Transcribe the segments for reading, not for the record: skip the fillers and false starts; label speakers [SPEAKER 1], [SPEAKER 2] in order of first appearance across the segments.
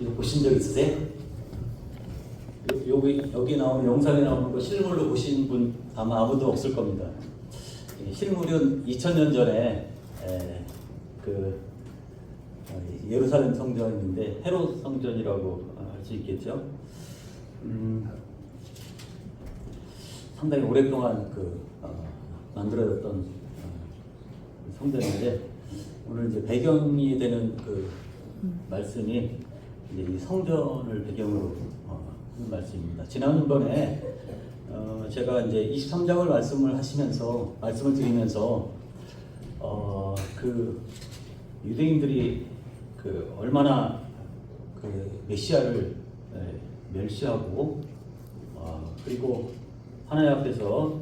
[SPEAKER 1] 이거 보신 적 있으세요? 여기 나오는 영상에 나오는 거 실물로 보신 분 아마 아무도 없을 겁니다. 실물은 2000년 전에 예루살렘 성전인데 헤롯 성전이라고 할 수 있겠죠. 상당히 오랫동안 만들어졌던 성전인데 오늘 이제 배경이 되는 말씀이 이제 이 성전을 배경으로 하는 말씀입니다. 지난번에 제가 이제 23장을 말씀을 드리면서 유대인들이 얼마나 메시아를 멸시하고 그리고 하나님 앞에서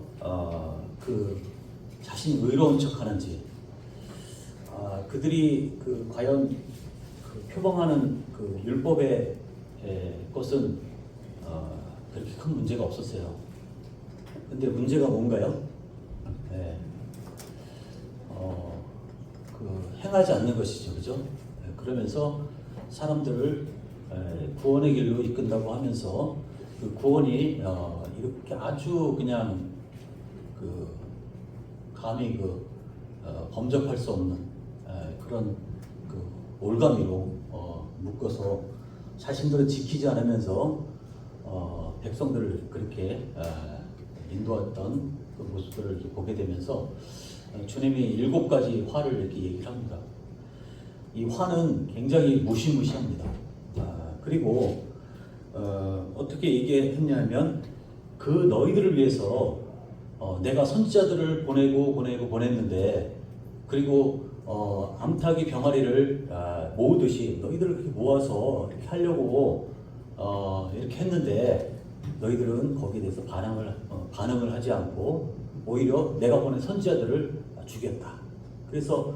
[SPEAKER 1] 자신이 의로운 척하는지 그들이 과연 표방하는 율법의 것은 그렇게 큰 문제가 없었어요. 근데 문제가 뭔가요? 행하지 않는 것이죠, 그죠? 그러면서 사람들을 구원의 길로 이끈다고 하면서 그 구원이 이렇게 아주 그냥 감히 범접할 수 없는 그런 올가미로 묶어서 자신들을 지키지 않으면서 백성들을 그렇게 인도했던 그 모습들을 이렇게 보게 되면서 주님이 7가지 화를 이렇게 얘기를 합니다. 이 화는 굉장히 무시무시합니다. 그리고 어떻게 얘기했냐면 너희들을 위해서 내가 선지자들을 보냈는데 그리고 암탉이 병아리를 모으듯이 너희들을 그렇게 모아서 이렇게 하려고 이렇게 했는데 너희들은 거기에 대해서 반응을 하지 않고 오히려 내가 보낸 선지자들을 죽였다. 그래서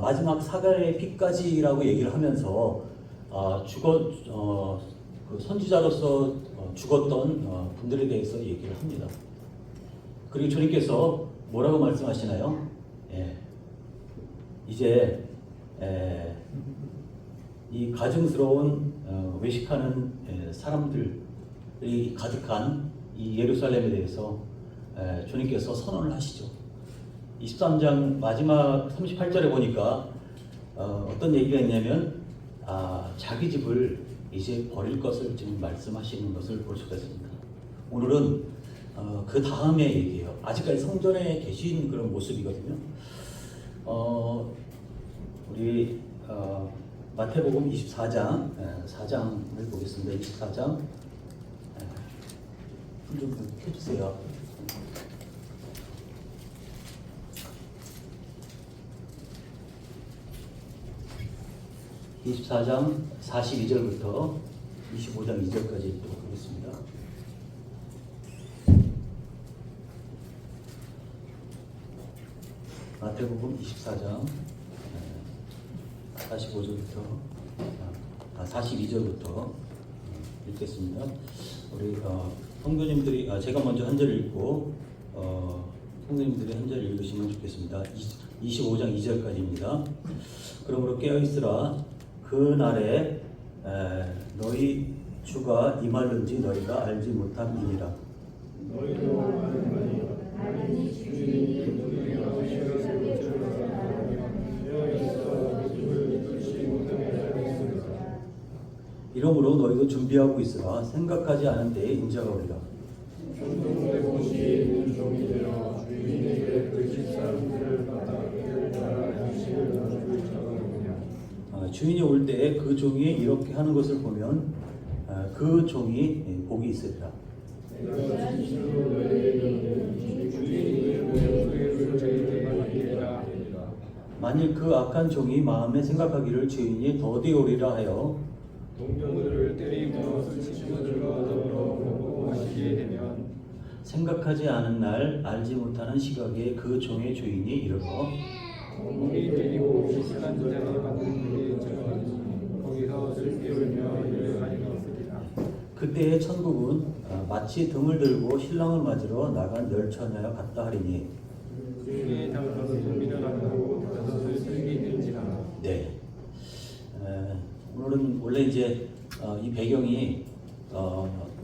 [SPEAKER 1] 마지막 사과의 피까지라고 얘기를 하면서 선지자로서 죽었던 분들에 대해서 얘기를 합니다. 그리고 주님께서 뭐라고 말씀하시나요? 이제 이 가증스러운 외식하는 사람들이 가득한 이 예루살렘에 대해서 주님께서 선언을 하시죠. 23장 마지막 38절에 보니까 어떤 얘기가 있냐면 자기 집을 이제 버릴 것을 지금 말씀하시는 것을 볼 수가 있습니다. 오늘은 그 다음의 얘기예요. 아직까지 성전에 계신 그런 모습이거든요. 우리 마태복음 24장 4장을 보겠습니다. 24장 좀 켜주세요. (24장) 42절부터 25장 2절까지 읽도록 하겠습니다. 마태복음 24장 42절부터 읽겠습니다. 우리 성도님들이 제가 먼저 한 절 읽고 성도님들이 한 절 읽으시면 좋겠습니다. 25장 2절까지입니다. 그러므로 깨어있으라. 그 날에 너희 주가 임하는지 너희가 알지 못함이니라.
[SPEAKER 2] 너희도 아는 바니라.
[SPEAKER 1] 이러므로 너희도 준비하고 있으라. 생각하지 않은 때에 인자가 오리라.
[SPEAKER 2] 충동의 곳이 있는 종이 되어 주인에게 그 집사람들을 받아 그들 따라 양식을 나눠줄 자가 누구냐.
[SPEAKER 1] 주인이 올 때에 그 종이 이렇게 하는 것을 보면 그 종이 복이 있으리라.
[SPEAKER 2] 내가 진실로 너희에게 이르노니 주인이 그의 저희에게 맡기리라 하리라.
[SPEAKER 1] 만일 그 악한 종이 마음에 생각하기를 주인이 더디 오리라 하여
[SPEAKER 2] 동료들을 때리며 술 친구들과 더불어 먹고 마시게 되면
[SPEAKER 1] 생각하지 않은 날 알지 못하는 시각에 그 종의 주인이 이르러
[SPEAKER 2] 몸이 때리고 시시한 자에 받는 일이 저가니 거기서 슬피 울며 이를 하리라.
[SPEAKER 1] 그때의 천국은 마치 등을 들고 신랑을 맞으러 나간 열처녀와 같다 하리니.
[SPEAKER 2] 주인이 다섯을 미련한다고 다섯을 슬기는지라.
[SPEAKER 1] 네. 오늘은 원래 이제 이 배경이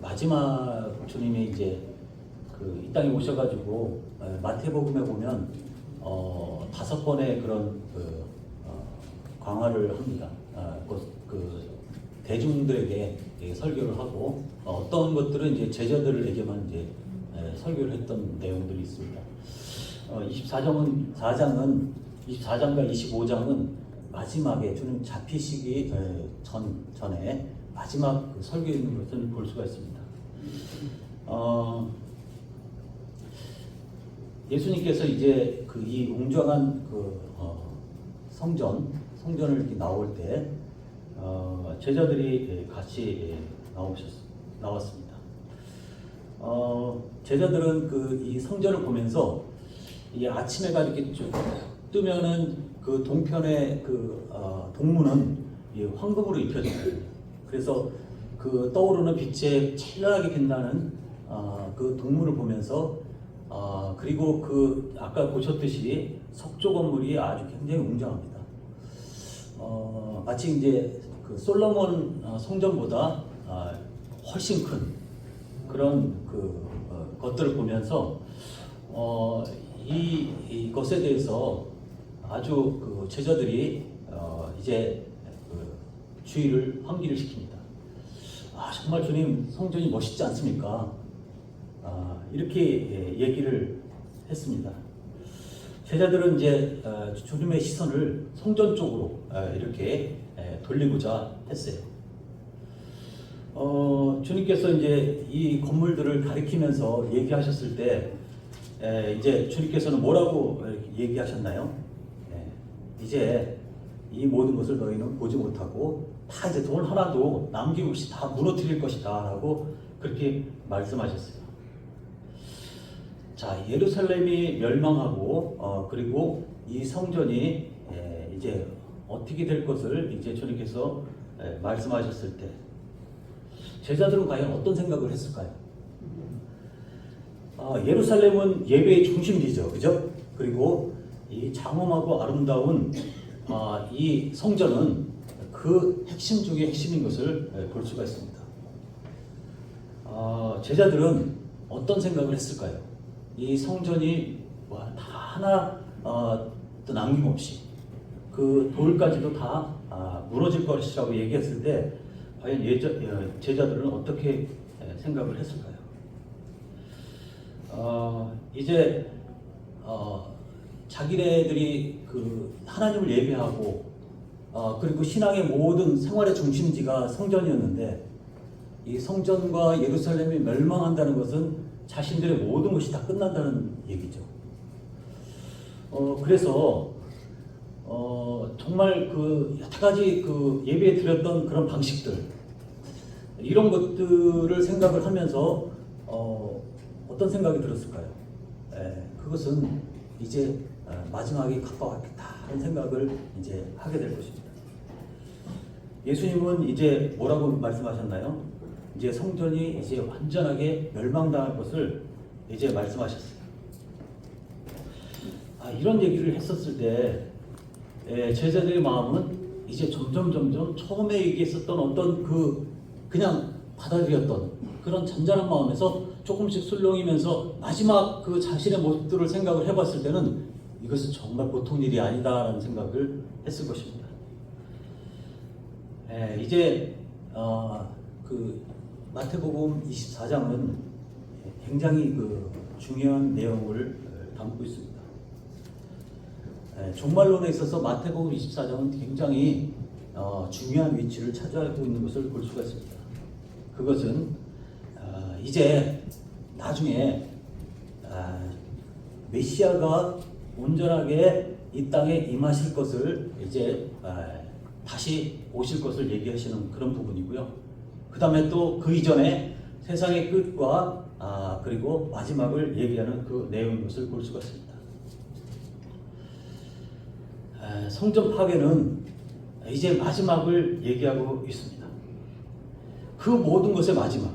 [SPEAKER 1] 마지막 주님이 이제 이 땅에 오셔가지고 마태복음에 보면 5번의 그런 광화를 합니다. 그 대중들에게 설교를 하고 어떤 것들은 이제 제자들에게만 이제 설교를 했던 내용들이 있습니다. 24장과 25장은 마지막에 주님 잡히시기 전에 마지막 그 설교에 있는 것을 볼 수가 있습니다. 예수님께서 이제 이 웅장한 성전을 이렇게 나올 때 제자들이 같이 나왔습니다. 제자들은 이 성전을 보면서 이 아침에가 이렇게 쭉 뜨면은 그 동편의 동문은 황금으로 입혀졌거든요. 그래서 그 떠오르는 빛에 찬란하게 빛나는 그 동문을 보면서 그리고 아까 보셨듯이 석조 건물이 아주 굉장히 웅장합니다. 마치 이제 솔로몬 성전보다 훨씬 큰 그런 것들을 보면서 이것에 대해서 아주 제자들이 이제 주의를 환기를 시킵니다. 정말 주님 성전이 멋있지 않습니까? 이렇게 얘기를 했습니다. 제자들은 이제 주님의 시선을 성전 쪽으로 이렇게 돌리고자 했어요. 주님께서 이제 이 건물들을 가리키면서 얘기하셨을 때 이제 주님께서는 뭐라고 얘기하셨나요? 이제 이 모든 것을 너희는 보지 못하고 다 이제 돈 하나도 남김없이 다 무너뜨릴 것이다 라고 그렇게 말씀하셨어요. 자, 예루살렘이 멸망하고 그리고 이 성전이 이제 어떻게 될 것을 이제 주님께서 말씀하셨을 때 제자들은 과연 어떤 생각을 했을까요? 예루살렘은 예배의 중심지죠, 그죠? 그리고 이 장엄하고 아름다운 이 성전은 그 핵심 중의 핵심인 것을 볼 수가 있습니다. 제자들은 어떤 생각을 했을까요? 이 성전이 다 하나 또 남김없이 그 돌까지도 다 무너질 것이라고 얘기했을 때 과연 제자들은 어떻게 생각을 했을까요? 이제 자기네들이 하나님을 예배하고 그리고 신앙의 모든 생활의 중심지가 성전이었는데 이 성전과 예루살렘이 멸망한다는 것은 자신들의 모든 것이 다 끝난다는 얘기죠. 그래서 정말 여태까지 예배에 드렸던 그런 방식들 이런 것들을 생각을 하면서 어떤 생각이 들었을까요? 그것은 이제 마지막이 가까웠겠다 하는 생각을 이제 하게 될 것입니다. 예수님은 이제 뭐라고 말씀하셨나요? 이제 성전이 이제 완전하게 멸망당할 것을 이제 말씀하셨어요. 이런 얘기를 했었을 때 제자들의 마음은 이제 점점 처음에 얘기했었던 어떤 그냥 받아들였던 그런 잔잔한 마음에서 조금씩 술렁이면서 마지막 그 자신의 모습들을 생각을 해봤을 때는 이것은 정말 보통 일이 아니다라는 생각을 했을 것입니다. 이제 그 마태복음 24장은 굉장히 그 중요한 내용을 담고 있습니다. 종말론에 있어서 마태복음 24장은 굉장히 중요한 위치를 차지하고 있는 것을 볼 수가 있습니다. 그것은 이제 나중에 메시아가 온전하게 이 땅에 임하실 것을 이제 다시 오실 것을 얘기하시는 그런 부분이고요. 그 다음에 또 그 이전에 세상의 끝과 그리고 마지막을 얘기하는 그 내용인 것을 볼 수가 있습니다. 성전 파괴는 이제 마지막을 얘기하고 있습니다. 그 모든 것의 마지막.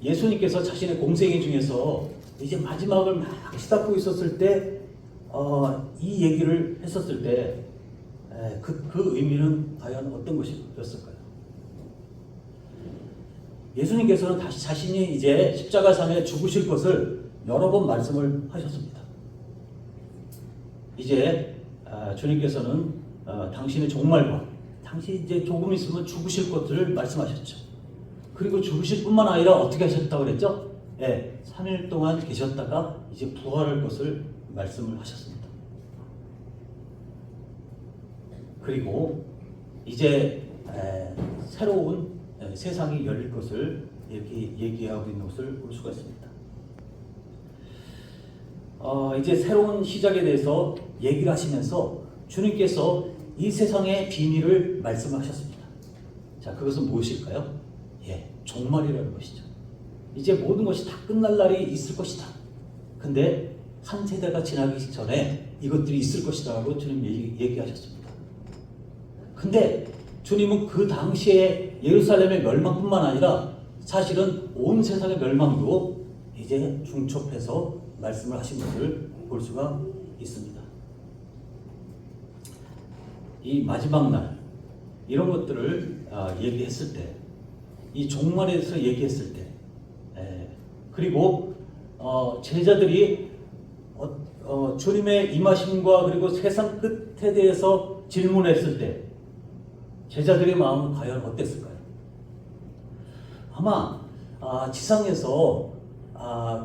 [SPEAKER 1] 예수님께서 자신의 공생애 중에서 이제 마지막을 막 시닫고 있었을 때 이 얘기를 했었을 때 그 의미는 과연 어떤 것이었을까요? 예수님께서는 다시 자신이 이제 십자가상에 죽으실 것을 여러 번 말씀을 하셨습니다. 이제 주님께서는 당신의 종말과 당시 이제 조금 있으면 죽으실 것을 말씀하셨죠. 그리고 죽으실 뿐만 아니라 어떻게 하셨다고 그랬죠? 3일 동안 계셨다가 이제 부활할 것을 말씀을 하셨습니다. 그리고 이제 새로운 세상이 열릴 것을 이렇게 얘기하고 있는 것을 볼 수가 있습니다. 이제 새로운 시작에 대해서 얘기를 하시면서 주님께서 이 세상의 비밀을 말씀하셨습니다. 자, 그것은 무엇일까요? 종말이라는 것이죠. 이제 모든 것이 다 끝날 날이 있을 것이다. 근데 한 세대가 지나기 전에 이것들이 있을 것이다 라고 주님 얘기하셨습니다. 근데 주님은 그 당시에 예루살렘의 멸망뿐만 아니라 사실은 온 세상의 멸망도 이제 중첩해서 말씀을 하신 것을 볼 수가 있습니다. 이 마지막 날 이런 것들을 얘기했을 때, 이 종말에 대해서 얘기했을 때, 그리고 제자들이 주님의 임하심과 그리고 세상 끝에 대해서 질문했을 때 제자들의 마음은 과연 어땠을까요? 아마 지상에서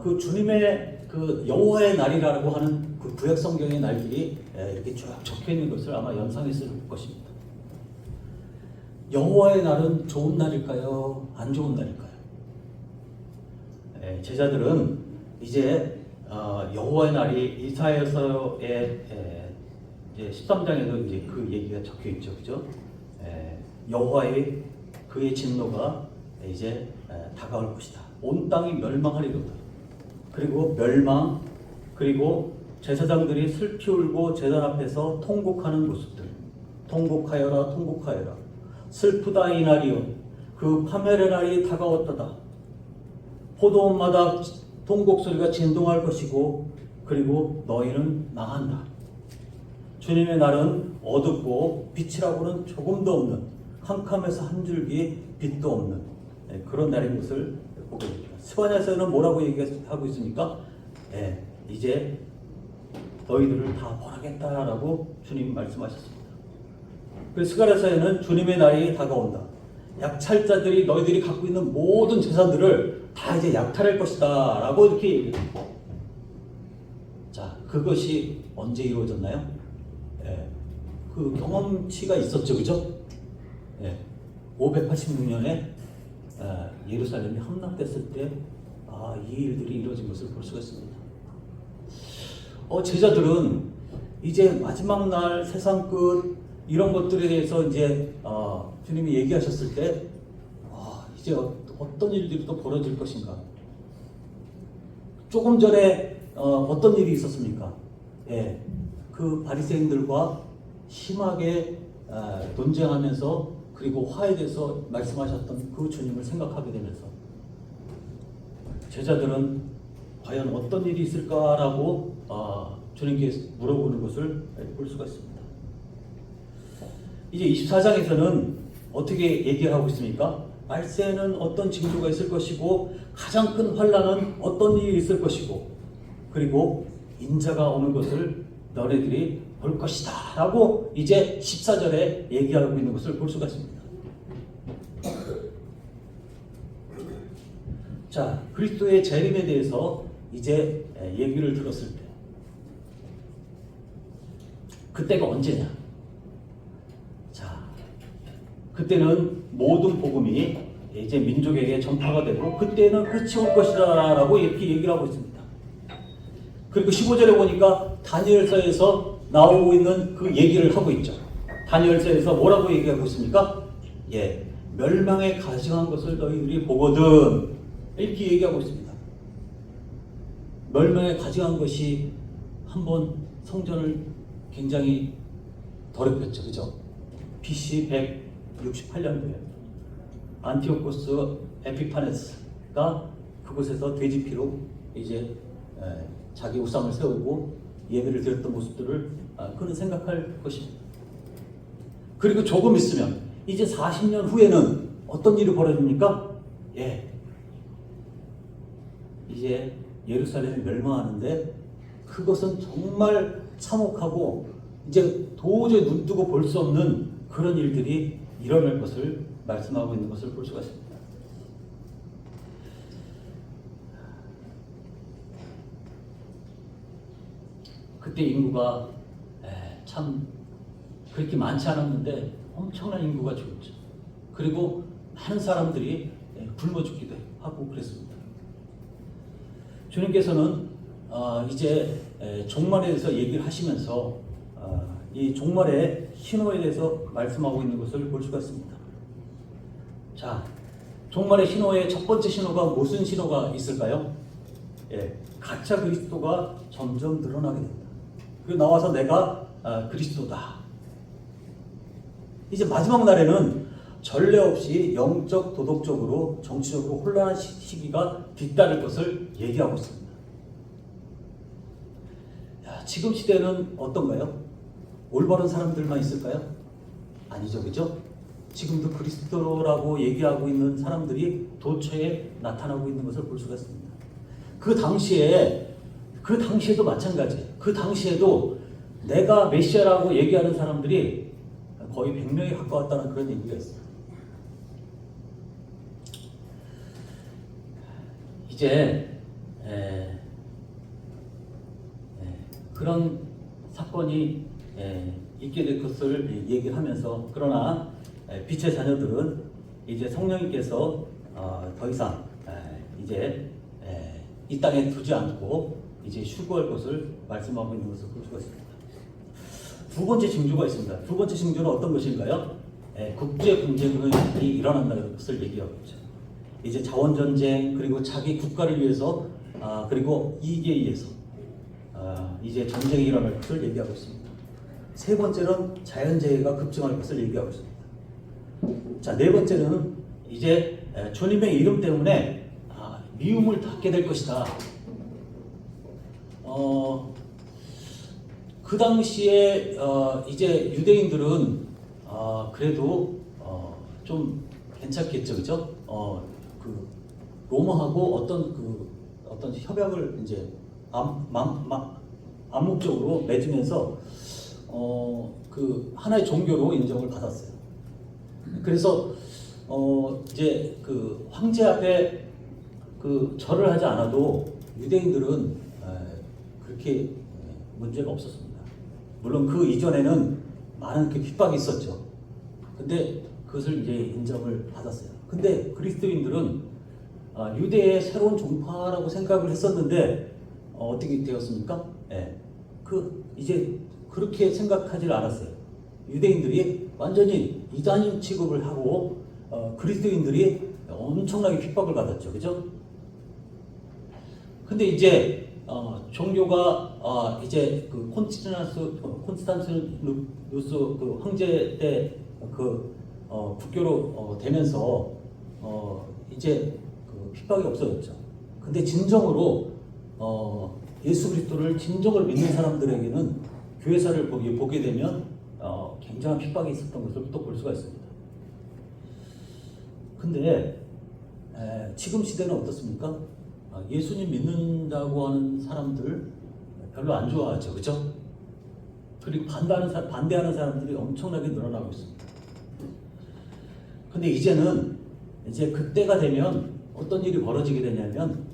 [SPEAKER 1] 그 주님의 그 여호와의 날이라고 하는 그 구약 성경의 날들이 이렇게 쭉 적혀 있는 것을 아마 연상했을 것입니다. 여호와의 날은 좋은 날일까요? 안 좋은 날일까요? 제자들은 이제 여호와의 날이 이사야서의 13장에도 이제 그 얘기가 적혀 있죠, 그죠? 여호와의 그의 진노가 이제 다가올 것이다. 온 땅이 멸망하리로다. 그리고 멸망, 그리고 제사장들이 슬피 울고 제단 앞에서 통곡하는 모습들. 통곡하여라, 통곡하여라. 슬프다 이 날이요. 그 파멸의 날이 다가왔도다. 포도원마다 통곡 소리가 진동할 것이고, 그리고 너희는 망한다. 주님의 날은 어둡고 빛이라고는 조금도 없는, 캄캄해서 한 줄기 빛도 없는 그런 날인 것을 보게 됩니다. 스바냐서는 뭐라고 얘기하고 있습니까? 이제 너희들을 다 벌하겠다라고 주님 말씀하셨습니다. 그래서 스가랴서에는 주님의 날이 다가온다. 약탈자들이 너희들이 갖고 있는 모든 재산들을 다 이제 약탈할 것이다 라고 이렇게 얘기합니다. 자, 그것이 언제 이루어졌나요? 그 경험치가 있었죠, 그죠? 586년에 예루살렘이 함락됐을 때 이 일들이 이루어진 것을 볼 수가 있습니다. 제자들은 이제 마지막 날 세상 끝 이런 것들에 대해서 이제 주님이 얘기하셨을 때 이제 어떤 일들이 또 벌어질 것인가? 조금 전에 어떤 일이 있었습니까? 그 바리새인들과 심하게 논쟁하면서 그리고 화에 대해서 말씀하셨던 그 주님을 생각하게 되면서 제자들은 과연 어떤 일이 있을까라고 주님께 물어보는 것을 볼 수가 있습니다. 이제 24장에서는 어떻게 얘기를 하고 있습니까? 말세에는 어떤 징조가 있을 것이고 가장 큰 환란은 어떤 일이 있을 것이고 그리고 인자가 오는 것을 너희들이 볼 것이다 라고 이제 14절에 얘기하고 있는 것을 볼 수가 있습니다. 자, 그리스도의 재림에 대해서 이제 얘기를 들었을 때 그때가 언제냐? 자, 그때는 모든 복음이 이제 민족에게 전파가 되고 그때는 끝이 올 것이다 라고 이렇게 얘기를 하고 있습니다. 그리고 15절에 보니까 다니엘서에서 나오고 있는 그 얘기를 하고 있죠. 다니엘서에서 뭐라고 얘기하고 있습니까? 예, 멸망에 가증한 것을 너희들이 보거든 이렇게 얘기하고 있습니다. 멸망에 가증한 것이 한번 성전을 굉장히 더럽혔죠. 그죠? BC 168년도에 안티오코스 에피파네스가 그곳에서 돼지피로 이제 자기 우상을 세우고 예배를 드렸던 모습들을 그는 생각할 것입니다. 그리고 조금 있으면 이제 40년 후에는 어떤 일이 벌어집니까? 예, 이제 예루살렘이 멸망하는데 그것은 정말 참혹하고 이제 도저히 눈뜨고 볼 수 없는 그런 일들이 일어날 것을 말씀하고 있는 것을 볼 수가 있습니다. 그때 인구가 참 그렇게 많지 않았는데 엄청난 인구가 죽었죠. 그리고 많은 사람들이 굶어 죽기도 하고 그랬습니다. 주님께서는 이제 종말에 대해서 얘기를 하시면서 이 종말의 신호에 대해서 말씀하고 있는 것을 볼 수가 있습니다. 자, 종말의 신호의 첫 번째 신호가 무슨 신호가 있을까요? 예, 가짜 그리스도가 점점 늘어나게 됩니다. 그리고 나와서 내가 그리스도다. 이제 마지막 날에는 전례 없이 영적, 도덕적으로, 정치적으로 혼란한 시기가 뒤따를 것을 얘기하고 있습니다. 야, 지금 시대는 어떤가요? 올바른 사람들만 있을까요? 아니죠, 그죠? 지금도 그리스도라고 얘기하고 있는 사람들이 도처에 나타나고 있는 것을 볼 수가 있습니다. 그 당시에도 마찬가지예요. 그 당시에도 내가 메시아라고 얘기하는 사람들이 거의 100명에 가까웠다는 그런 얘기가 있어요. 이제 그런 사건이 있게 될 것을 얘기를 하면서 그러나 빛의 자녀들은 이제 성령님께서 더 이상 이제 이 땅에 두지 않고 이제 휴거할 것을 말씀하고 있는 것을 볼 수가 있습니다. 두 번째 징조가 있습니다. 두 번째 징조는 어떤 것인가요? 국제 분쟁이 일어난다는 것을 얘기하고 있죠. 이제 자원 전쟁 그리고 자기 국가를 위해서 그리고 이익에 의해서 이제 전쟁이 일어날 것을 얘기하고 있습니다. 세 번째는 자연재해가 급증할 것을 얘기하고 있습니다. 자, 네 번째는 이제 주님의 이름 때문에 미움을 받게 될 것이다. 그 당시에 이제 유대인들은 그래도 좀 괜찮겠죠, 그죠? 그 로마하고 어떤 협약을 이제 암묵적으로 맺으면서 그 하나의 종교로 인정을 받았어요. 그래서 이제 그 황제 앞에 그 절을 하지 않아도 유대인들은 그렇게 문제가 없었습니다. 물론 그 이전에는 많은 그 핍박이 있었죠. 근데 그것을 이제 인정을 받았어요. 근데 그리스도인들은 유대의 새로운 종파라고 생각을 했었는데 어떻게 되었습니까? 이제 그렇게 생각하지 않았어요. 유대인들이 완전히 이단인 취급을 하고 그리스도인들이 엄청나게 핍박을 받았죠, 그죠? 근데 이제 종교가 이제 그 콘스탄티누스 그 황제 때 그 국교로 되면서 이제 그 핍박이 없어졌죠. 근데 진정으로 예수 그리스도를 진정을 믿는 사람들에게는 교회사를 보게 되면 굉장한 핍박이 있었던 것을 또 볼 수가 있습니다. 근데 지금 시대는 어떻습니까? 예수님 믿는다고 하는 사람들 별로 안 좋아하죠, 그죠? 그리고 반대하는 사람들이 엄청나게 늘어나고 있습니다. 근데 이제는 이제 그때가 되면 어떤 일이 벌어지게 되냐면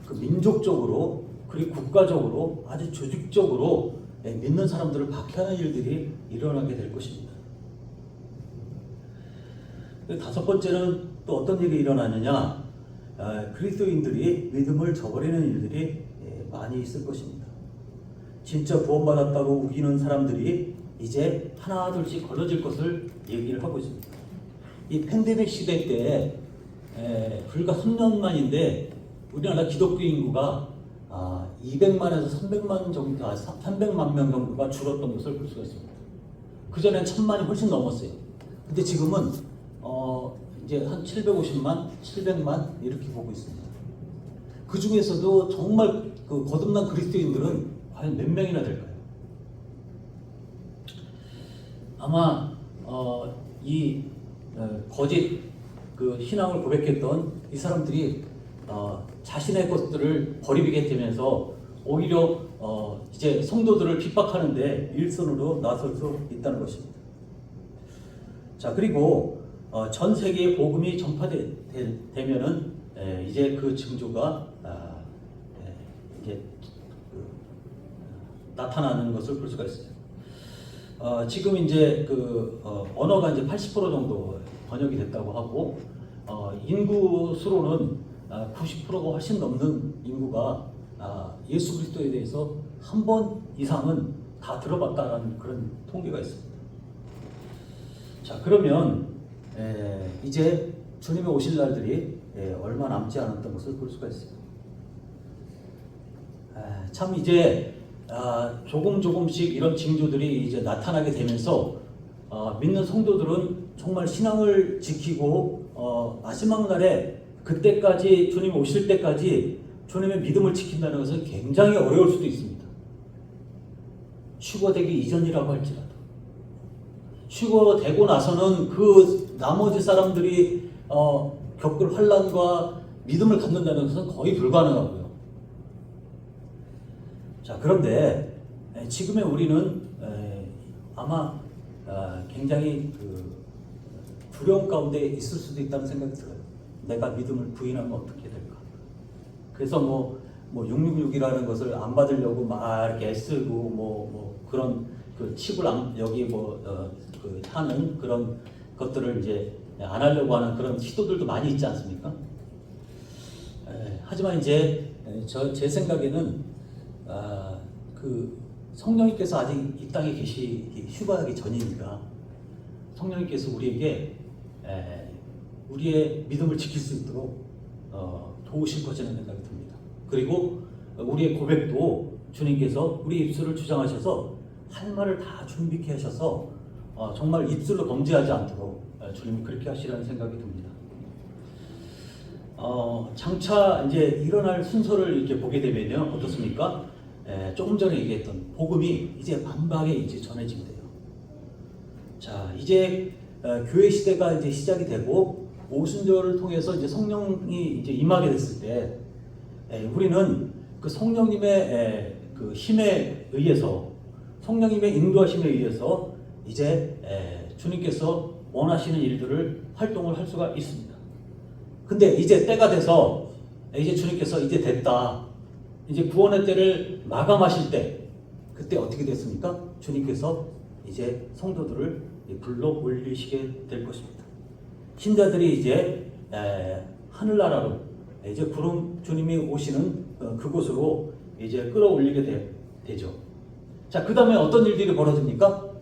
[SPEAKER 1] 그 민족적으로 그리고 국가적으로 아주 조직적으로 믿는 사람들을 박해하는 일들이 일어나게 될 것입니다. 다섯 번째는 또 어떤 일이 일어나느냐? 그리스도인들이 믿음을 저버리는 일들이 많이 있을 것입니다. 진짜 구원받았다고 우기는 사람들이 이제 하나둘씩 걸러질 것을 얘기를 하고 있습니다. 이 팬데믹 시대 때 불과 3년 만인데 우리나라 기독교 인구가 200만에서 300만 정도, 300만 명 정도가 줄었던 것을 볼 수가 있습니다. 그 전엔 1000만이 훨씬 넘었어요. 근데 지금은 이제 한 750만, 700만 이렇게 보고 있습니다. 그 중에서도 정말 그 거듭난 그리스도인들은 과연 몇 명이나 될까요? 아마 이 거짓 그 신앙을 고백했던 이 사람들이 자신의 것들을 버리게 되면서 오히려 이제 성도들을 핍박하는데 일선으로 나설 수 있다는 것입니다. 자, 그리고 전 세계에 복음이 전파되면은 이제 그 징조가 이제 나타나는 것을 볼 수가 있어요. 지금 이제 그 언어가 이제 80% 정도 번역이 됐다고 하고 인구 수로는 90%가 훨씬 넘는 인구가 예수 그리스도에 대해서 한 번 이상은 다 들어봤다는 그런 통계가 있습니다. 자, 그러면 이제 주님의 오실 날들이 얼마 남지 않았던 것을 볼 수가 있어요. 참 이제 조금씩 이런 징조들이 이제 나타나게 되면서 믿는 성도들은 정말 신앙을 지키고 마지막 날에 그때까지 주님 오실 때까지 주님의 믿음을 지킨다는 것은 굉장히 어려울 수도 있습니다. 휴거되기 이전이라고 할지라도 휴거되고 나서는 그 나머지 사람들이 겪을 환난과 믿음을 갖는다는 것은 거의 불가능하고요. 자, 그런데 지금의 우리는 아마 굉장히 그 두려움 가운데 있을 수도 있다는 생각이 들어요. 내가 믿음을 부인하면 어떻게 될까? 그래서 뭐 666이라는 것을 안 받으려고 막 이렇게 애쓰고 뭐 그런 그 칩을 여기 그 하는 그런 것들을 이제 안 하려고 하는 그런 시도들도 많이 있지 않습니까? 하지만 이제 제 생각에는 그 성령님께서 아직 이 땅에 휴가하기 전이니까 성령님께서 우리에게 우리의 믿음을 지킬 수 있도록 도우실 것이라는 생각이 듭니다. 그리고 우리의 고백도 주님께서 우리 입술을 주장하셔서 할 말을 다 준비케 하셔서 정말 입술로 범죄하지 않도록 주님이 그렇게 하시라는 생각이 듭니다. 장차 이제 일어날 순서를 이렇게 보게 되면요, 어떻습니까? 조금 전에 얘기했던 복음이 이제 만방에 이제 전해지게 돼요. 자, 이제 교회 시대가 이제 시작이 되고 오순절을 통해서 이제 성령이 이제 임하게 됐을 때 우리는 그 성령님의 그 힘에 의해서 성령님의 인도하심에 의해서 이제 주님께서 원하시는 일들을 활동을 할 수가 있습니다. 근데 이제 때가 돼서 이제 주님께서 이제 됐다. 이제 구원의 때를 마감하실 때 그때 어떻게 됐습니까? 주님께서 이제 성도들을 불러 올리시게 될 것입니다. 신자들이 이제 하늘나라로 이제 주님이 오시는 그곳으로 이제 끌어올리게 되죠. 자, 그 다음에 어떤 일들이 벌어집니까?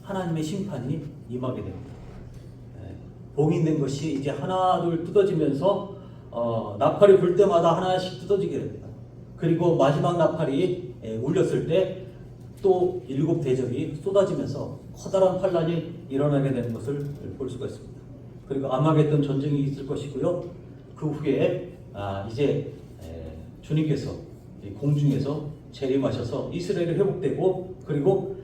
[SPEAKER 1] 하나님의 심판이 임하게 됩니다. 봉인된 것이 이제 하나둘 뜯어지면서 나팔이 불 때마다 하나씩 뜯어지게 됩니다. 그리고 마지막 나팔이 울렸을 때 또 7 대접이 쏟아지면서 커다란 환란이 일어나게 되는 것을 볼 수가 있습니다. 그리고 아마겟돈 전쟁이 있을 것이고요. 그 후에 이제 주님께서 공중에서 재림하셔서 이스라엘이 회복되고 그리고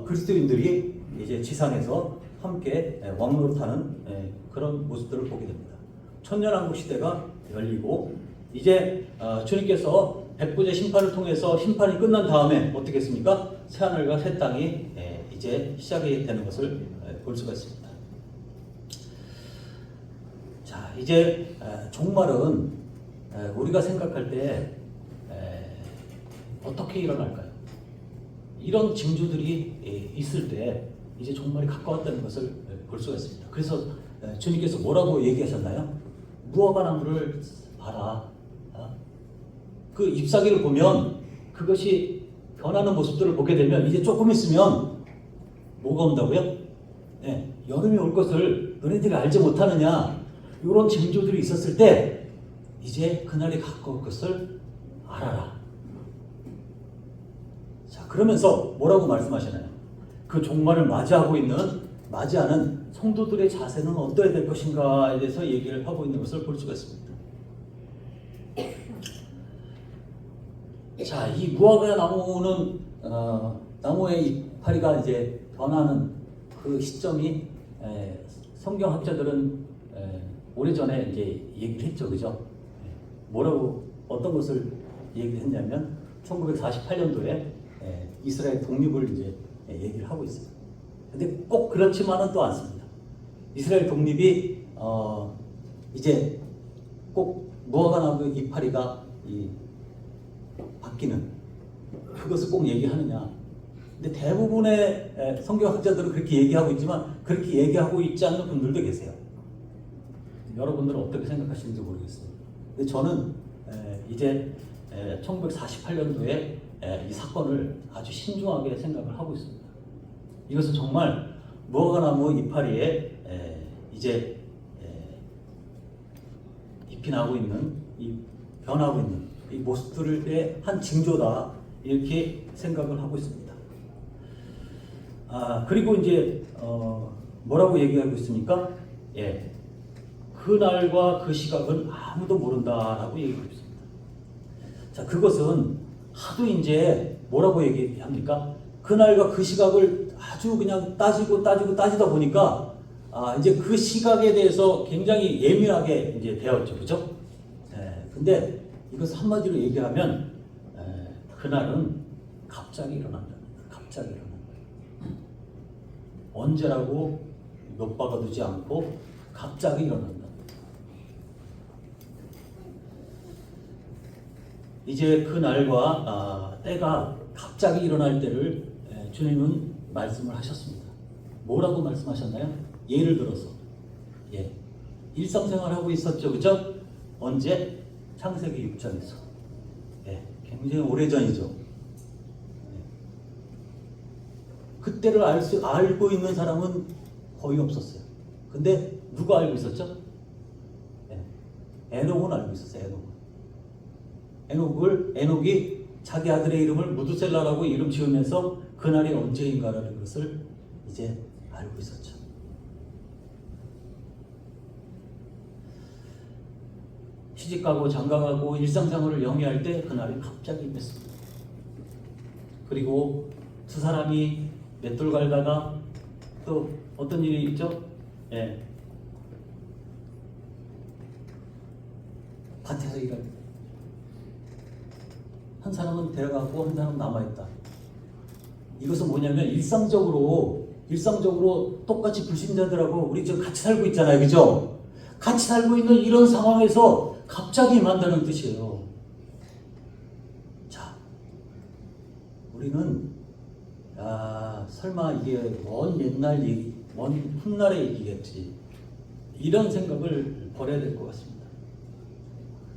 [SPEAKER 1] 그리스도인들이 이제 지상에서 함께 왕노릇하는 그런 모습들을 보게 됩니다. 천년왕국 시대가 열리고 이제 주님께서 백부제 심판을 통해서 심판이 끝난 다음에 어떻게 했습니까? 새하늘과 새 땅이 이제 시작이 되는 것을 볼 수가 있습니다. 자, 이제 종말은 우리가 생각할 때 어떻게 일어날까요? 이런 징조들이 있을 때 이제 종말이 가까웠다는 것을 볼 수가 있습니다. 그래서 주님께서 뭐라고 얘기하셨나요? 무화과 나무를 봐라. 그 잎사귀를 보면 그것이 변하는 모습들을 보게 되면 이제 조금 있으면 뭐가 온다고요? 여름이 올 것을 너네들이 알지 못하느냐? 이런 징조들이 있었을 때 이제 그날이 가까울 것을 알아라. 자, 그러면서 뭐라고 말씀하시나요? 그 종말을 맞이하는 성도들의 자세는 어떠해야 될 것인가에 대해서 얘기를 하고 있는 것을 볼 수가 있습니다. 자, 이 무화과 나무는 나무의 이파리가 이제 변하는 그 시점이 성경학자들은 오래전에 이제 얘기를 했죠, 그죠? 뭐라고 어떤 것을 얘기를 했냐면 1948년도에 이스라엘 독립을 이제 얘기를 하고 있어요. 근데 꼭 그렇지만은 또 않습니다. 이스라엘 독립이 이제 꼭 무화과 나무 이파리가 바뀌는 그것을 꼭 얘기하느냐? 근데 대부분의 성경학자들은 그렇게 얘기하고 있지만 그렇게 얘기하고 있지 않는 분들도 계세요. 여러분들은 어떻게 생각하시는지 모르겠습니다. 근데 저는 이제 1948년도에 이 사건을 아주 신중하게 생각을 하고 있습니다. 이것은 정말 무화과나무 이파리에 이제 잎이 나고 있는, 변하고 있는 이 모습들의 한 징조다 이렇게 생각을 하고 있습니다. 그리고 이제 뭐라고 얘기하고 있습니까? 그날과 그 시각은 아무도 모른다라고 얘기하고 있습니다. 자, 그것은 하도 이제 뭐라고 얘기합니까? 그날과 그 시각을 아주 그냥 따지다 보니까 이제 그 시각에 대해서 굉장히 예민하게 이제 되었죠, 그죠? 근데 이것을 한마디로 얘기하면 그날은 갑자기 일어난다. 갑자기 일어난다. 언제라고 몇 박아두지 않고 갑자기 일어난다. 이제 그 날과 때가 갑자기 일어날 때를 주님은 말씀을 하셨습니다. 뭐라고 말씀하셨나요? 예를 들어서 일상생활 하고 있었죠, 그죠? 언제? 창세기 6장에서 굉장히 오래전이죠. 그때를 알고 있는 사람은 거의 없었어요. 근데 누가 알고 있었죠? 에녹은 알고 있었어요. 에녹이 자기 아들의 이름을 무두셀라라고 이름 지으면서 그날이 언제인가라는 것을 이제 알고 있었죠. 시집가고 장가가고 일상생활을 영위할 때 그날이 갑자기 임했습니다. 그리고 두 사람이 맷돌 갈다가 또 어떤 일이 있죠? 밭에서 일할 때 한 사람은 데려가고 한 사람은 남아있다. 이것은 뭐냐면 일상적으로 똑같이 불신자들하고 우리 지금 같이 살고 있잖아요, 그죠? 같이 살고 있는 이런 상황에서 갑자기 임한다는 뜻이에요. 자, 우리는 설마 이게 먼 옛날 얘기, 먼 훗날의 얘기겠지, 이런 생각을 버려야 될 것 같습니다.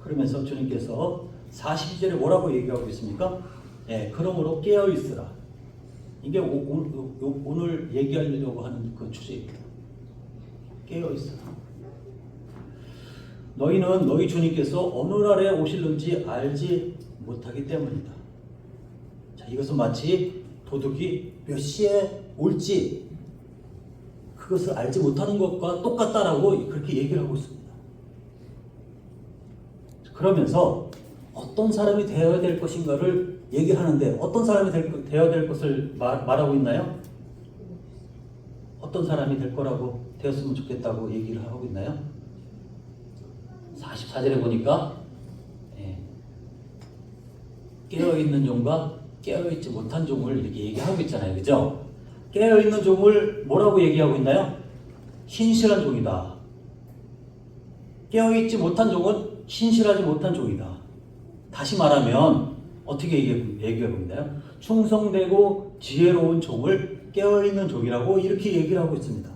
[SPEAKER 1] 그러면서 주님께서 42절에 뭐라고 얘기하고 있습니까? 그러므로 깨어있으라. 이게 오늘 얘기하려고 하는 그 주제입니다. 깨어있으라. 너희는 너희 주님께서 어느 날에 오실는지 알지 못하기 때문이다. 자, 이것은 마치 도둑이 몇 시에 올지 그것을 알지 못하는 것과 똑같다라고 그렇게 얘기를 하고 있습니다. 그러면서 어떤 사람이 되어야 될 것인가를 얘기하는데 어떤 사람이 되어야 될 것을 말하고 있나요? 어떤 사람이 될 거라고 되었으면 좋겠다고 얘기를 하고 있나요? 44절에 보니까 깨어있는 종과 깨어있지 못한 종을 이렇게 얘기하고 있잖아요. 그죠? 깨어있는 종을 뭐라고 얘기하고 있나요? 신실한 종이다. 깨어있지 못한 종은 신실하지 못한 종이다. 다시 말하면 어떻게 얘기하고 있나요? 충성되고 지혜로운 종을 깨어있는 종이라고 이렇게 얘기를 하고 있습니다.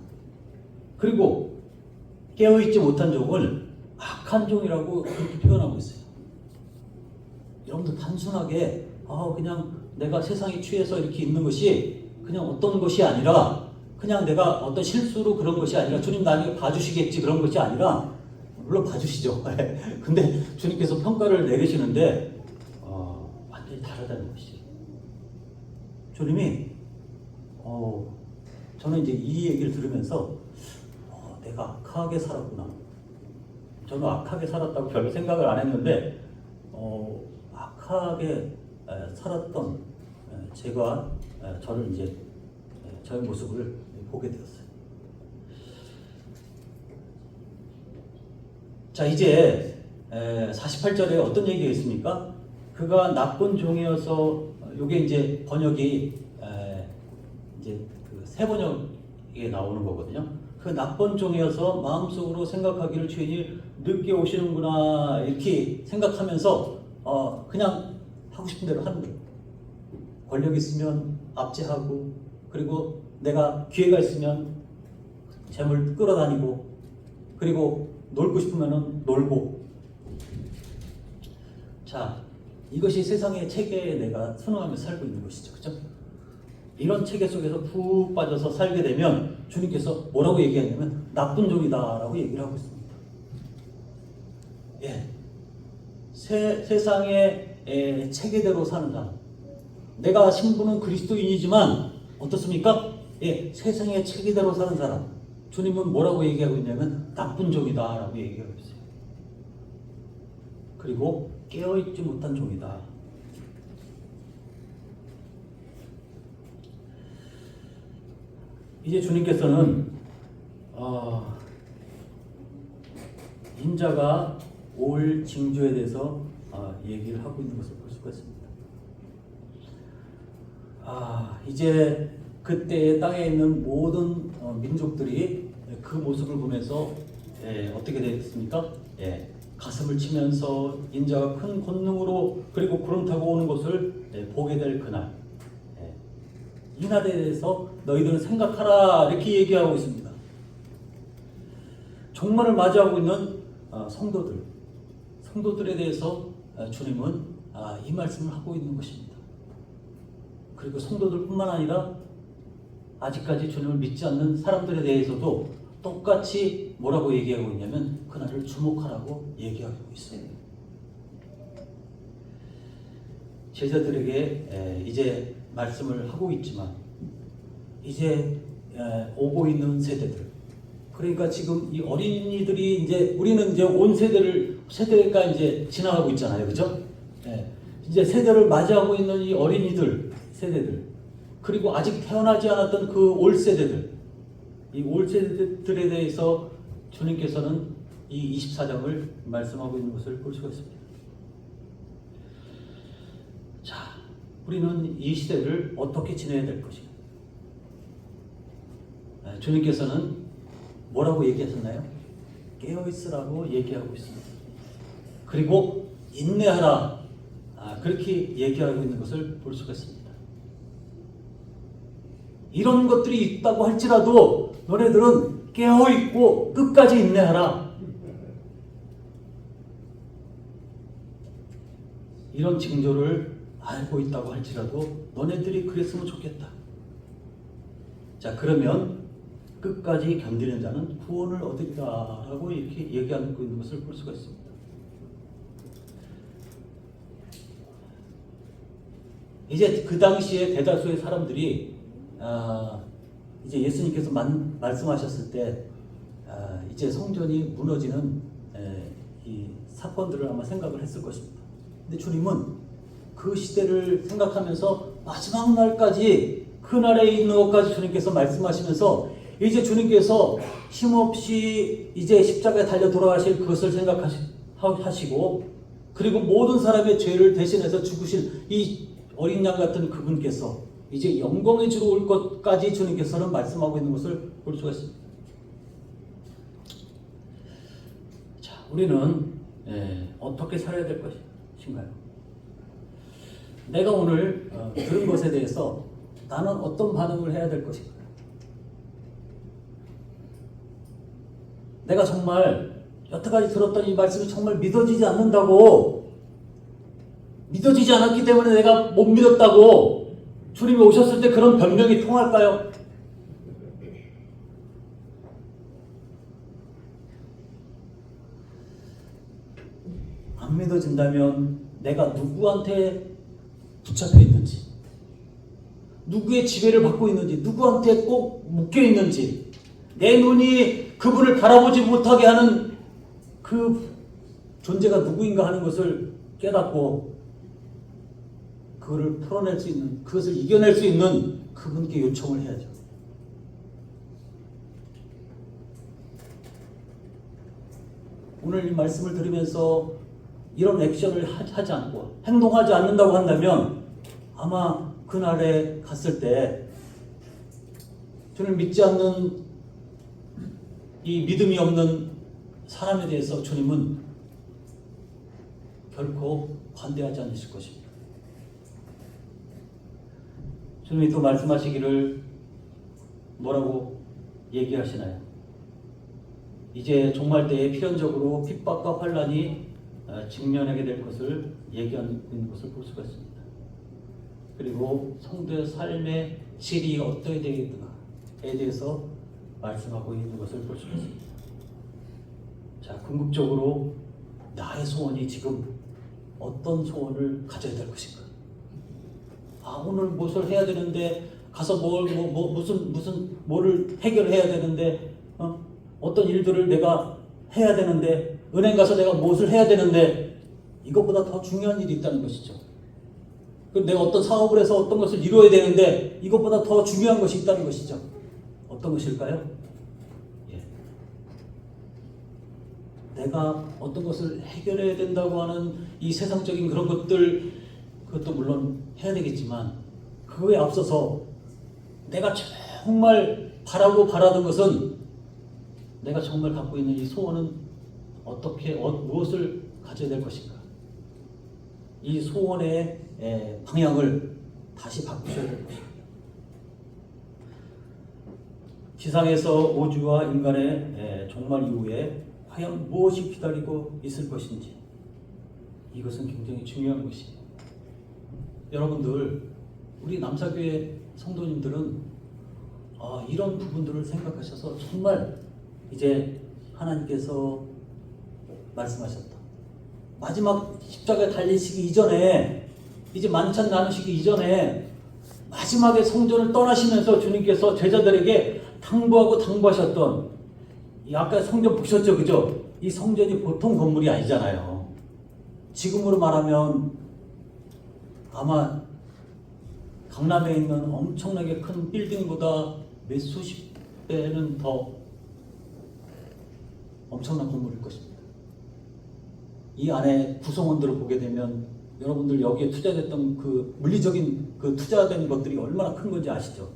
[SPEAKER 1] 그리고 깨어있지 못한 종을 악한 종이라고 그렇게 표현하고 있어요. 여러분들 단순하게 그냥 내가 세상에 취해서 이렇게 있는 것이 그냥 어떤 것이 아니라 그냥 내가 어떤 실수로 그런 것이 아니라 주님 나중에 봐주시겠지 그런 것이 아니라 물론 봐주시죠. 근데 주님께서 평가를 내리시는데 완전히 다르다는 것이죠. 주님이 저는 이제 이 얘기를 들으면서 내가 악하게 살았구나. 저는 악하게 살았다고 별로 생각을 안 했는데 악하게 살았던 제가 저를 이제 저의 모습을 보게 되었어요. 자, 이제 48절에 어떤 얘기가 있습니까? 그가 나쁜 종이어서 요게 이제 번역이 이제 그 새 번역에 나오는 거거든요. 그 나쁜 종이어서 마음속으로 생각하기를 주인이 늦게 오시는구나 이렇게 생각하면서 그냥 하고 싶은 대로 하는 거예요. 권력 있으면 압제하고 그리고 내가 기회가 있으면 재물 끌어다니고 그리고 놀고 싶으면 놀고. 자, 이것이 세상의 체계에 내가 순응하며 살고 있는 것이죠. 그렇죠? 이런 체계 속에서 푹 빠져서 살게 되면 주님께서 뭐라고 얘기하냐면 나쁜 종이다라고 얘기를 하고 있습니다. 예, 세상의 체계대로 사는 사람. 내가 신분은 그리스도인이지만 어떻습니까? 예, 세상의 체계대로 사는 사람. 주님은 뭐라고 얘기하고 있냐면 나쁜 종이다라고 얘기하고 있어요. 그리고 깨어있지 못한 종이다. 이제 주님께서는 인자가 올 징조에 대해서 얘기를 하고 있는 것을 볼 수가 있습니다. 이제 그때의 땅에 있는 모든 민족들이 그 모습을 보면서 어떻게 되겠습니까? 가슴을 치면서 인자가 큰 권능으로 그리고 구름 타고 오는 것을 보게 될 그날, 이 날에 대해서 너희들은 생각하라 이렇게 얘기하고 있습니다. 종말을 맞이하고 있는 성도들에 대해서 주님은 이 말씀을 하고 있는 것입니다. 그리고 성도들뿐만 아니라 아직까지 주님을 믿지 않는 사람들에 대해서도 똑같이 뭐라고 얘기하고 있냐면 그날을 주목하라고 얘기하고 있어요. 제자들에게 이제 말씀을 하고 있지만 이제 오고 있는 세대들, 그러니까 지금 이 어린이들이 이제 우리는 이제 온 세대가 이제 지나가고 있잖아요, 그죠? 이제 세대를 맞이하고 있는 이 어린이들 세대들, 그리고 아직 태어나지 않았던 그 올 세대들, 이 올 세대들에 대해서 주님께서는 이 24장을 말씀하고 있는 것을 볼 수가 있습니다. 자, 우리는 이 시대를 어떻게 지내야 될 것인가? 주님께서는 뭐라고 얘기하셨나요? 깨어있으라고 얘기하고 있습니다. 그리고 인내하라, 그렇게 얘기하고 있는 것을 볼 수가 있습니다. 이런 것들이 있다고 할지라도 너네들은 깨어있고 끝까지 인내하라. 이런 징조를 알고 있다고 할지라도 너네들이 그랬으면 좋겠다. 자, 그러면 끝까지 견디는 자는 구원을 얻으리라 라고 이렇게 얘기하고 있는 것을 볼 수가 있습니다. 이제 그 당시에 대다수의 사람들이 이제 예수님께서 말씀하셨을 때 이제 성전이 무너지는 이 사건들을 아마 생각을 했을 것입니다. 근데 주님은 그 시대를 생각하면서 마지막 날까지 그 날에 있는 것까지 주님께서 말씀하시면서 이제 주님께서 힘없이 이제 십자가에 달려 돌아가실 그것을 생각하시고 그리고 모든 사람의 죄를 대신해서 죽으실 이 어린 양 같은 그분께서 이제 영광의 주로 올 것까지 주님께서는 말씀하고 있는 것을 볼 수가 있습니다. 자, 우리는 어떻게 살아야 될 것인가요? 내가 오늘 들은 것에 대해서 나는 어떤 반응을 해야 될 것인가? 내가 정말 여태까지 들었던 이 말씀이 정말 믿어지지 않는다고, 믿어지지 않았기 때문에 내가 못 믿었다고 주님이 오셨을 때 그런 변명이 통할까요? 안 믿어진다면 내가 누구한테 붙잡혀 있는지, 누구의 지배를 받고 있는지, 누구한테 꼭 묶여 있는지, 내 눈이 그분을 바라보지 못하게 하는 그 존재가 누구인가 하는 것을 깨닫고 그것을 풀어낼 수 있는, 그것을 이겨낼 수 있는 그분께 요청을 해야죠. 오늘 이 말씀을 들으면서 이런 액션을 하지 않고 행동하지 않는다고 한다면 아마 그날에 갔을 때 주님을 믿지 않는 이 믿음이 없는 사람에 대해서 주님은 결코 관대하지 않으실 것입니다. 주님이 또 말씀하시기를 뭐라고 얘기하시나요? 이제 종말 때에 필연적으로 핍박과 환난이 직면하게 될 것을 얘기하고 있는 것을 볼 수가 있습니다. 그리고 성도의 삶의 질이 어떻게 되겠는가에 대해서 말씀하고 있는 것을 볼 수가 있습니다. 자, 궁극적으로 나의 소원이 지금 어떤 소원을 가져야 될 것인가? 아, 오늘 무엇을 해야 되는데 가서 뭐를 해결해야 되는데 어떤 일들을 내가 해야 되는데 은행 가서 내가 무엇을 해야 되는데 이것보다 더 중요한 일이 있다는 것이죠. 내가 어떤 사업을 해서 어떤 것을 이루어야 되는데 이것보다 더 중요한 것이 있다는 것이죠. 어떤 것일까요? 내가 어떤 것을 해결해야 된다고 하는 이 세상적인 그런 것들, 그것도 물론 해야 되겠지만 그거에 앞서서 내가 정말 바라던 것은, 내가 정말 갖고 있는 이 소원은 무엇을 가져야 될 것인가? 이 소원의 방향을 다시 바꾸셔야 될 것입니다. 지상에서 우주와 인간의 종말 이후에 과연 무엇이 기다리고 있을 것인지, 이것은 굉장히 중요한 것이에요. 여러분들, 우리 남사교회 성도님들은 이런 부분들을 생각하셔서 정말 이제 하나님께서 말씀하셨다. 마지막 십자가에 달리시기 이전에, 이제 만찬 나누시기 이전에 마지막에 성전을 떠나시면서 주님께서 제자들에게 당부하셨던, 아까 성전 보셨죠? 그죠? 이 성전이 보통 건물이 아니잖아요. 지금으로 말하면 아마 강남에 있는 엄청나게 큰 빌딩보다 몇 수십 배는 더 엄청난 건물일 것입니다. 이 안에 구성원들을 보게 되면 여러분들 여기에 투자됐던 그 물리적인 그 투자된 것들이 얼마나 큰 건지 아시죠?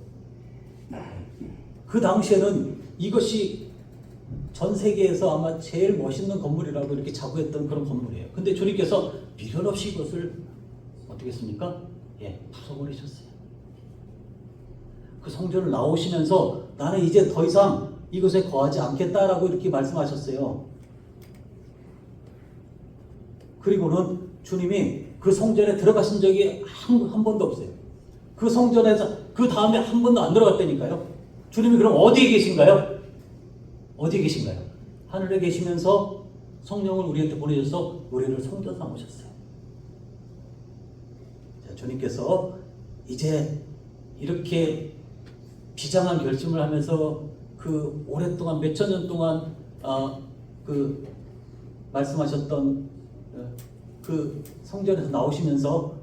[SPEAKER 1] 그 당시에는 이것이 전 세계에서 아마 제일 멋있는 건물이라고 이렇게 자부했던 그런 건물이에요. 근데 주님께서 미련 없이 이것을 어떻게 했습니까? 부숴버리셨어요. 그 성전을 나오시면서 나는 이제 더 이상 이것에 거하지 않겠다라고 이렇게 말씀하셨어요. 그리고는 주님이 그 성전에 들어가신 적이 한 번도 없어요. 그 성전에서 그 다음에 한 번도 안 들어갔다니까요. 주님이 그럼 어디에 계신가요? 어디에 계신가요? 하늘에 계시면서 성령을 우리한테 보내셔서 우리를 성전 삼으셨어요. 자, 주님께서 이제 이렇게 비장한 결심을 하면서 그 오랫동안 몇천 년 동안 그 말씀하셨던 그 성전에서 나오시면서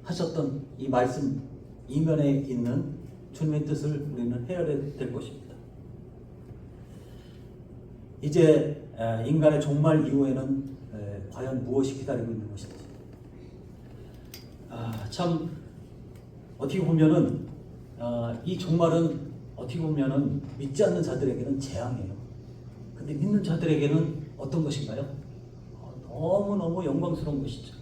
[SPEAKER 1] 하셨던 이 말씀 이면에 있는 주님의 뜻을 우리는 헤아려야 될 것입니다. 이제 인간의 종말 이후에는 과연 무엇이 기다리고 있는 것인지. 참 어떻게 보면은 이 종말은 어떻게 보면은 믿지 않는 자들에게는 재앙이에요. 근데 믿는 자들에게는 어떤 것인가요? 너무너무 영광스러운 것이죠.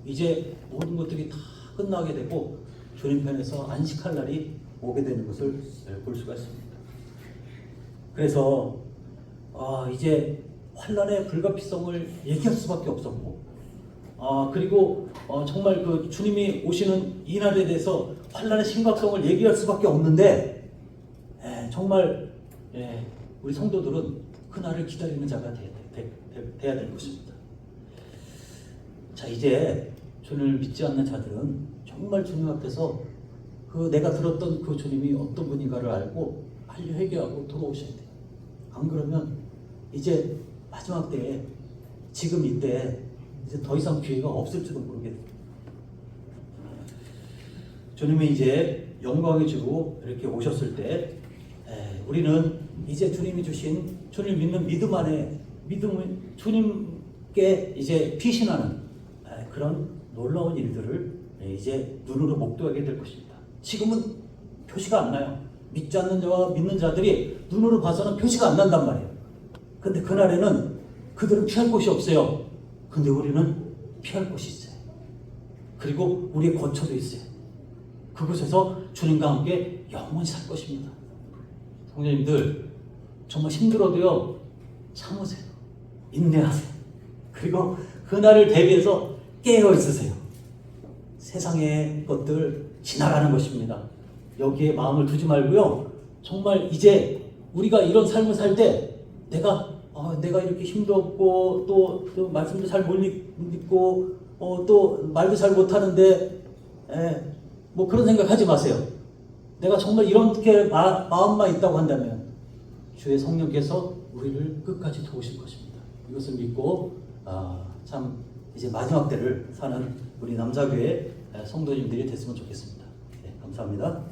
[SPEAKER 1] 이제 모든 것들이 다 끝나게 되고 주님 편에서 안식할 날이 오게 되는 것을 볼 수가 있습니다. 그래서 이제 환란의 불가피성을 얘기할 수밖에 없었고, 그리고 정말 그 주님이 오시는 이 날에 대해서 환란의 심각성을 얘기할 수밖에 없는데, 정말 우리 성도들은 그 날을 기다리는 자가 돼야 될 것입니다. 자, 이제 주님을 믿지 않는 자들은 정말 주님 앞에서 그 내가 들었던 그 주님이 어떤 분인가를 알고 빨리 회개하고 돌아오셔야 돼요. 안 그러면 이제 마지막 때에 지금 이때 이제 더 이상 기회가 없을지도 모르겠어요. 주님이 이제 영광의 주로 이렇게 오셨을 때 우리는 이제 주님이 주신 주님 믿는 믿음 안에 주님께 이제 피신하는 그런 놀라운 일들을 이제 눈으로 목도하게 될 것입니다. 지금은 표시가 안 나요. 믿지 않는 자와 믿는 자들이 눈으로 봐서는 표시가 안 난단 말이에요. 근데 그날에는 그들은 피할 곳이 없어요. 근데 우리는 피할 곳이 있어요. 그리고 우리의 거처도 있어요. 그곳에서 주님과 함께 영원히 살 것입니다. 성도님들, 정말 힘들어도요, 참으세요. 인내하세요. 그리고 그날을 대비해서 깨어 있으세요. 세상의 것들 지나가는 것입니다. 여기에 마음을 두지 말고요. 정말 이제 우리가 이런 삶을 살 때 내가 이렇게 힘도 없고 또 말씀도 잘 못 읽고 또 말도 잘 못하는데 뭐 그런 생각하지 마세요. 내가 정말 이렇게 마음만 있다고 한다면 주의 성령께서 우리를 끝까지 도우실 것입니다. 이것을 믿고 참 이제 마지막 때를 사는 우리 남사교회 성도님들이 됐으면 좋겠습니다. 감사합니다.